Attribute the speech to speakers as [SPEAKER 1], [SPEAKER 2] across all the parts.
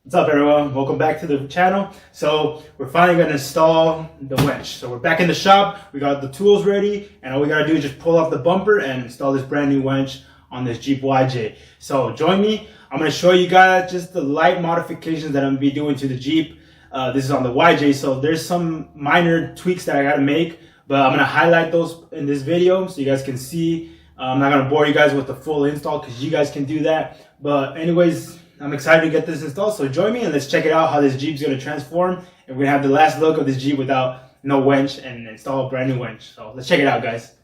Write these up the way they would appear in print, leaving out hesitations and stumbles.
[SPEAKER 1] What's up everyone, welcome back to the channel. So we're finally going to install the winch. So we're back in the shop, we got the tools ready, and all we got to do is just pull off the bumper and install this brand new winch on this Jeep YJ. So join me, I'm going to show you guys just the light modifications that I'm going to be doing to the Jeep. This is on the YJ, so there's some minor tweaks that I got to make, but I'm going to highlight those in this video so you guys can see. I'm not going to bore you guys with the full install because you guys can do that. But anyways, I'm excited to get this installed, so join me and let's check it out how this Jeep's going to transform. And we're going to have the last look of this Jeep without no winch and install a brand new winch. So let's check it out, guys.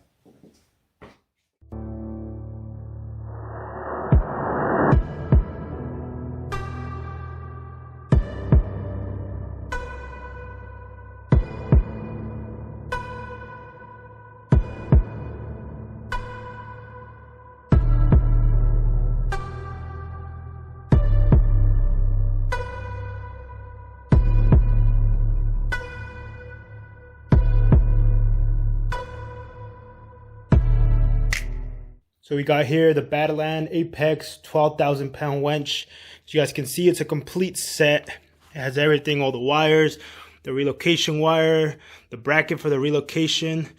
[SPEAKER 1] So we got here the Badland Apex 12,000 pound winch. As you guys can see, it's a complete set. It has everything, all the wires, the relocation wire, the bracket for the relocation.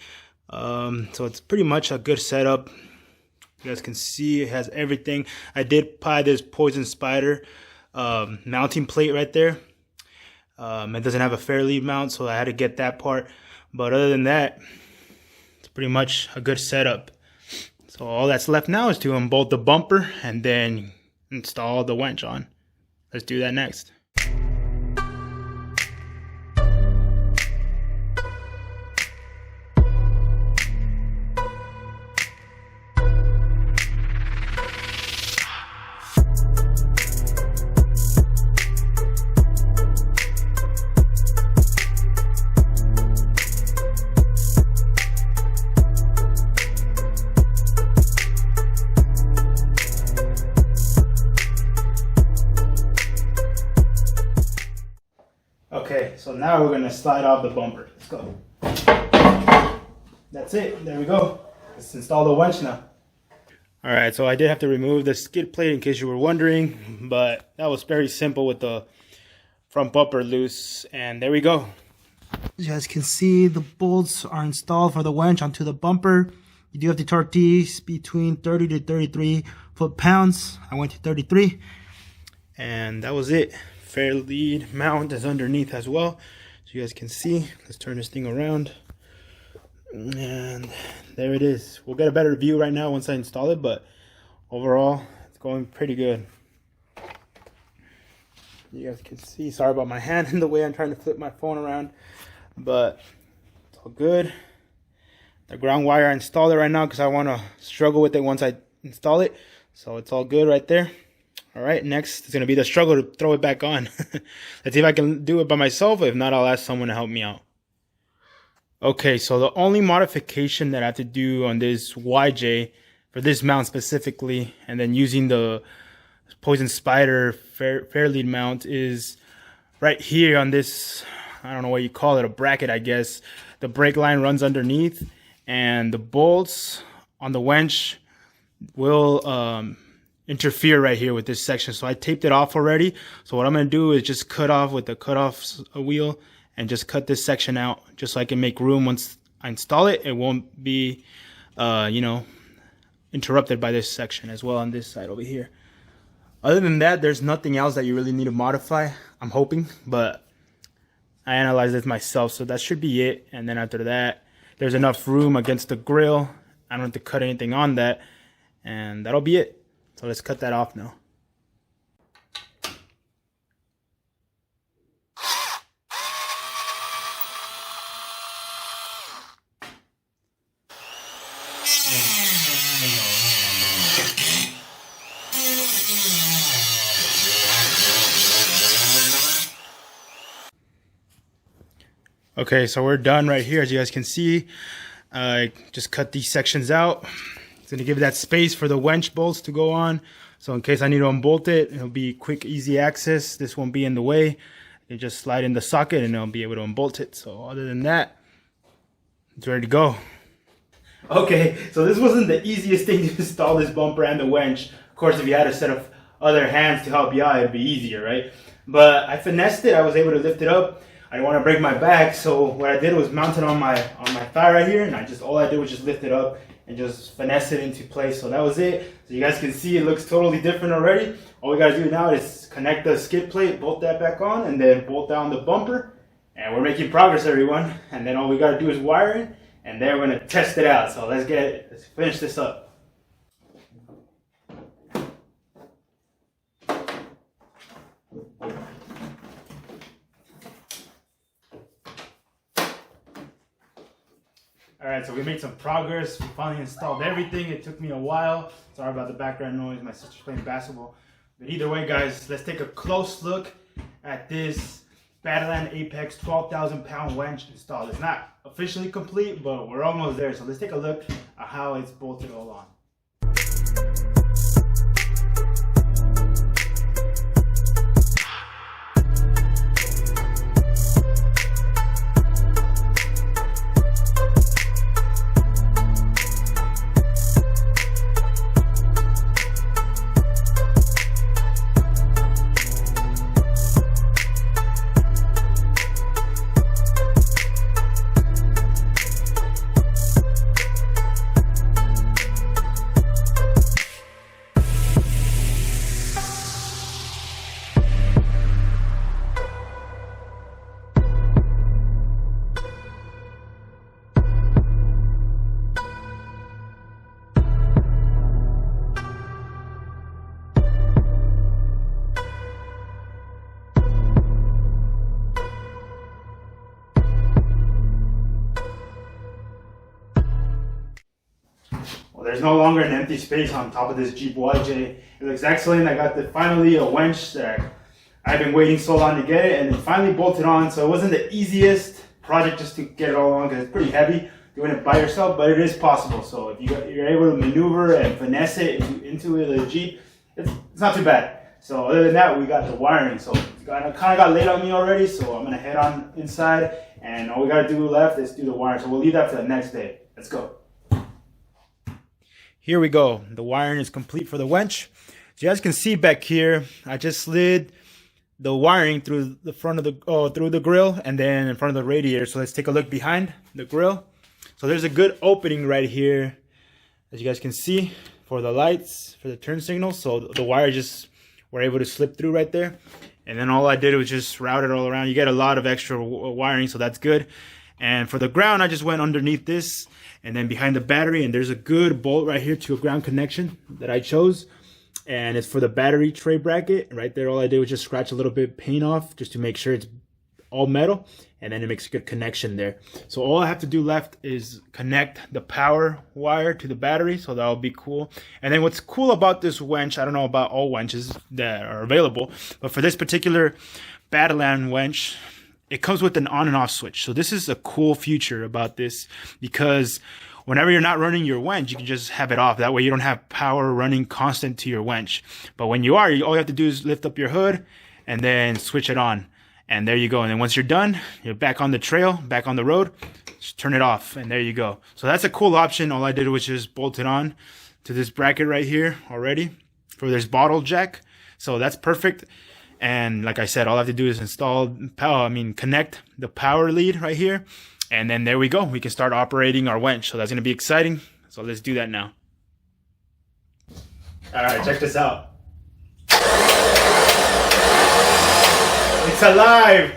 [SPEAKER 1] So it's pretty much a good setup. You guys can see it has everything. I did buy this Poison Spider mounting plate right there. It doesn't have a fair lead mount, so I had to get that part. But other than that, it's pretty much a good setup. So all that's left now is to unbolt the bumper and then install the winch on. Let's do that next. Okay, so now we're gonna slide off the bumper. Let's go. That's it, there we go. Let's install the winch now. All right, so I did have to remove the skid plate in case you were wondering, but that was very simple with the front bumper loose, and there we go. As you guys can see, the bolts are installed for the winch onto the bumper. You do have to torque these between 30 to 33 foot-pounds. I went to 33, and that was it. Fair lead mount is underneath as well, so you guys can see. Let's turn this thing around, and there it is. We'll get a better view right now once I install it, but overall it's going pretty good. You guys can see, sorry about my hand in the way, I'm trying to flip my phone around, but it's all good. The ground wire, I installed it right now because I want to struggle with it once I install it, so it's all good right there. All right, next is going to be the struggle to throw it back on. Let's see if I can do it by myself. If not, I'll ask someone to help me out. Okay, so the only modification that I have to do on this YJ, for this mount specifically, and then using the Poison Spider fair lead mount, is right here on this, I don't know what you call it, a bracket, I guess. The brake line runs underneath, and the bolts on the winch will interfere right here with this section, so I taped it off already. So what I'm going to do is just cut off with the cutoff wheel and just cut this section out just so I can make room once I install it. It won't be you know, interrupted by this section as well on this side over here. Other than that, there's nothing else that you really need to modify, I'm hoping, but I analyzed it myself, so that should be it. And then after that, there's enough room against the grill. I don't have to cut anything on that, and that'll be it. So let's cut that off now. Okay, so we're done right here. As you guys can see, I just cut these sections out. It's going to give that space for the winch bolts to go on. So in case I need to unbolt it, it'll be quick, easy access. This won't be in the way. You just slide in the socket and I'll be able to unbolt it. So other than that, it's ready to go. Okay, so this wasn't the easiest thing to install, this bumper and the winch. Of course, if you had a set of other hands to help you out, it'd be easier, right? But I finessed it. I was able to lift it up. I didn't want to break my back, so what I did was mount it on my thigh right here, and all I did was just lift it up and just finesse it into place. So that was it. So you guys can see it looks totally different already. All we gotta do now is connect the skid plate, bolt that back on, and then bolt down the bumper. And we're making progress, everyone. And then all we gotta do is wire it, and then we're gonna test it out. So let's finish this up. Alright, so we made some progress. We finally installed everything. It took me a while. Sorry about the background noise. My sister's playing basketball. But either way, guys, let's take a close look at this Badland Apex 12,000 pound winch installed. It's not officially complete, but we're almost there. So let's take a look at how it's bolted all on. There's no longer an empty space on top of this Jeep YJ. It looks excellent. I got finally a winch that I've been waiting so long to get it, and it finally bolted on. So it wasn't the easiest project just to get it all on because it's pretty heavy doing it by yourself, but it is possible. So if you're able to maneuver and finesse it into the Jeep, it's not too bad. So other than that, we got the wiring. So it kind of got late on me already, so I'm gonna head on inside, and all we gotta do left is do the wiring. So we'll leave that for the next day. Let's go. Here we go. The wiring is complete for the winch. So you guys can see back here, I just slid the wiring through the front of through the grill and then in front of the radiator. So let's take a look behind the grill. So there's a good opening right here, as you guys can see, for the lights, for the turn signals. So the wire just were able to slip through right there. And then all I did was just route it all around. You get a lot of extra wiring, so that's good. And for the ground, I just went underneath this and then behind the battery, and there's a good bolt right here to a ground connection that I chose, and it's for the battery tray bracket right there. All I did was just scratch a little bit paint off just to make sure it's all metal, and then it makes a good connection there. So all I have to do left is connect the power wire to the battery, so that'll be cool. And then what's cool about this winch, I don't know about all winches that are available, but for this particular Badland winch, it comes with an on and off switch. So this is a cool feature about this, because whenever you're not running your winch, you can just have it off. That way you don't have power running constant to your winch. But when you are, all you have to do is lift up your hood and then switch it on. And there you go. And then once you're done, you're back on the trail, back on the road, just turn it off, and there you go. So that's a cool option. All I did was just bolt it on to this bracket right here already for this bottle jack. So that's perfect. And like I said, all I have to do is connect the power lead right here. And then there we go. We can start operating our winch. So that's going to be exciting. So let's do that now. All right, check this out. It's alive.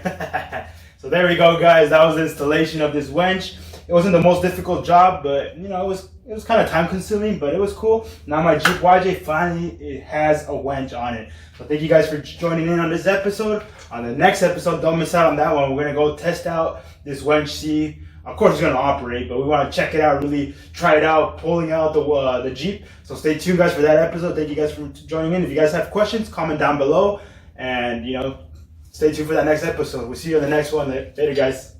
[SPEAKER 1] So there we go, guys. That was the installation of this winch. It wasn't the most difficult job, but it was kind of time consuming, but it was cool. Now my Jeep YJ finally has a winch on it. So thank you guys for joining in on this episode. On the next episode, don't miss out on that one. We're gonna go test out this winch, see. Of course it's gonna operate, but we want to check it out, really try it out, pulling out the Jeep. So stay tuned, guys, for that episode. Thank you guys for joining in. If you guys have questions, comment down below, and stay tuned for that next episode. We'll see you in the next one. Later, guys.